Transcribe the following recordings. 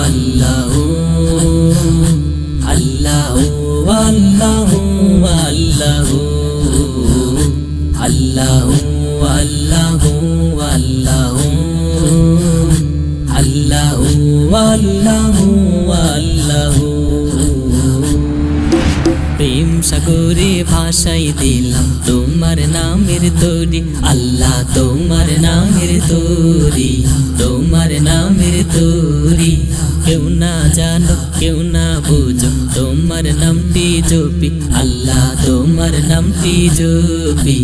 আল্লাহু আল্লাহু আল্লাহু আল্লাহু আল্লাহু আল্লাহু আল্লাহু আল্লাহু আল্লাহু আল্লাহু প্রেম সাগরে ভাসাই দিলাম তোমার নামের তরি আল্লাহ তোমার নামের তরি তোমার নামের তরি কেউ না জানো কেউ না বুঝো তোমার নামটি জপি আল্লাহ তোমার নামটি জপি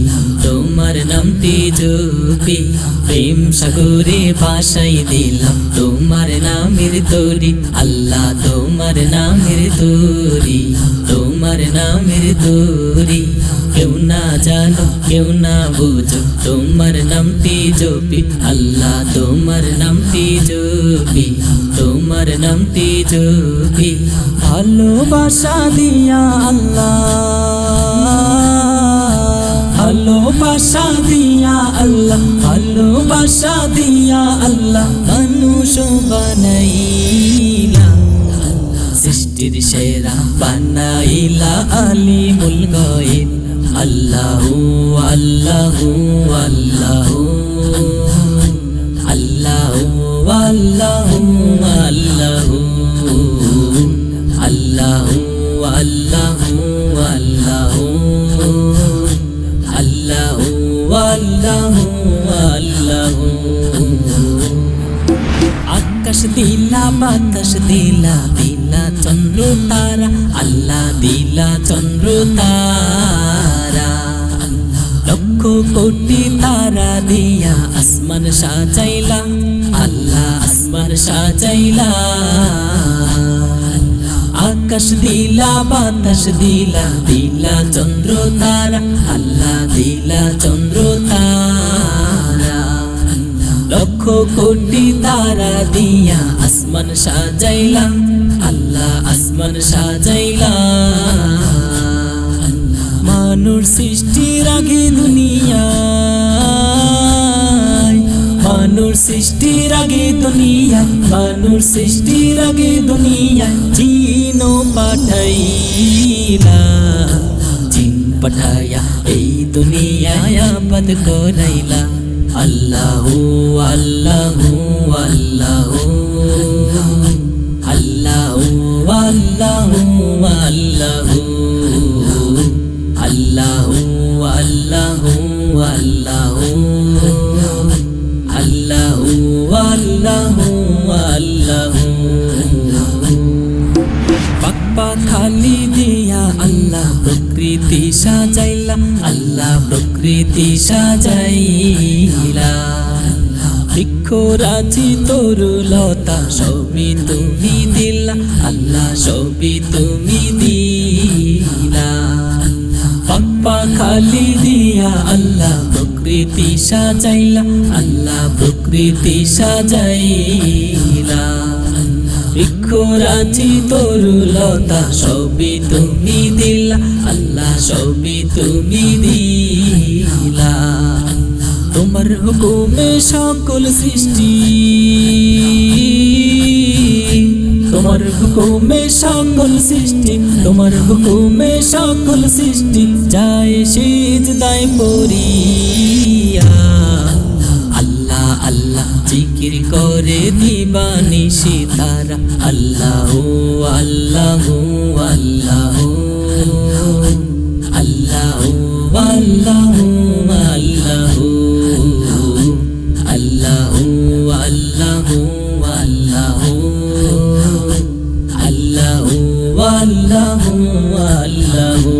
তোমার নামটি জপি প্রেম সাগরে ভাসাই দিলাম তোমার নামের তরি আল্লাহ তোমার নামের তরি তোমার নামের তরি কেউ না জানো কেউ না বুঝো তোমার নামটি জপি আল্লাহ তোমার নামটি জপি তোমার নামটি জপি ভালোবাসা দিয়া আল্লাহ ভালোবাসা দিয়া আল্লাহ ভালোবাসা দিয়া আল্লাহ মানুষ বানাইলা সৃষ্টির সেরা বানাইলা আলিমুল গায়ব আল্লাহু আল্লাহু আল্লাহু আল্লাহু আল্লাহু আল্লাহু আল্লাহু আল্লাহু আল্লাহু আল্লাহু আল্লাহু আল্লাহু আকাশ দিলা বাতাস দিলা দিলা চন্দ্র তারা আল্লাহ দিলা চন্দ্র তারা লক্ষ কোটি তারা দিয়া আসমান সাজাইলা আল্লাহ আসমান সাজাইলা আকাশ দিলা বাতাস দিলা দিলা চন্দ্র তারা আল্লাহ দিলা চন্দ্র তারা লক্ষ কোটি তারা দিয়া আসমান সাজাইলা আল্লাহ আসমান সাজাইলা মানুষ সৃষ্টির আগে দুনিয়ায় মানুষ সৃষ্টির আগে দুনিয়ায় মানুষ সৃষ্টির আগে দুনিয়ায় জিন পাঠাইলা জিন পাঠাইয়া এই দুনিয়ায় আবাদ করাইলা আল্লাহু আল্লাহু আল্লাহু আল্লাহু আল্লাহু আল্লাহু আল্লাহু আল্লাহু আল্লাহু আল্লাহু আল্লাহু আল্লাহু পাক খালি দিয়া আল্লাহ প্রকৃতি সাজাইলা আল্লাহ প্রকৃতি সাজাইলা বৃক্ষরাজি তরুলতা সবই তুমি দিলা আল্লাহ সবই তুমি দিলা পাক খালি দিয়া আল্লাহ প্রকৃতি সাজাইলা আল্লাহ প্রকৃতি সাজাইলা বৃক্ষরাজি তরুলতা সবই তুমি দিলা আল্লাহ সবই তুমি দিলা তোমার হুকুমে সকল সৃষ্টি তোমার হুকুমে সকল সৃষ্টি তোমার হুকুমে সকল সৃষ্টি যায় সিজদায় পড়িয়া আল্লাহ আল্লাহ জিকির করে দিবানিশি তারা আল্লাহু আল্লাহু আল্লাহু আল্লাহু আল্লাহু আল্লাহু আল্লাহু আল্লাহু আল্লাহু আল্লাহু আল্লাহু আল্লাহু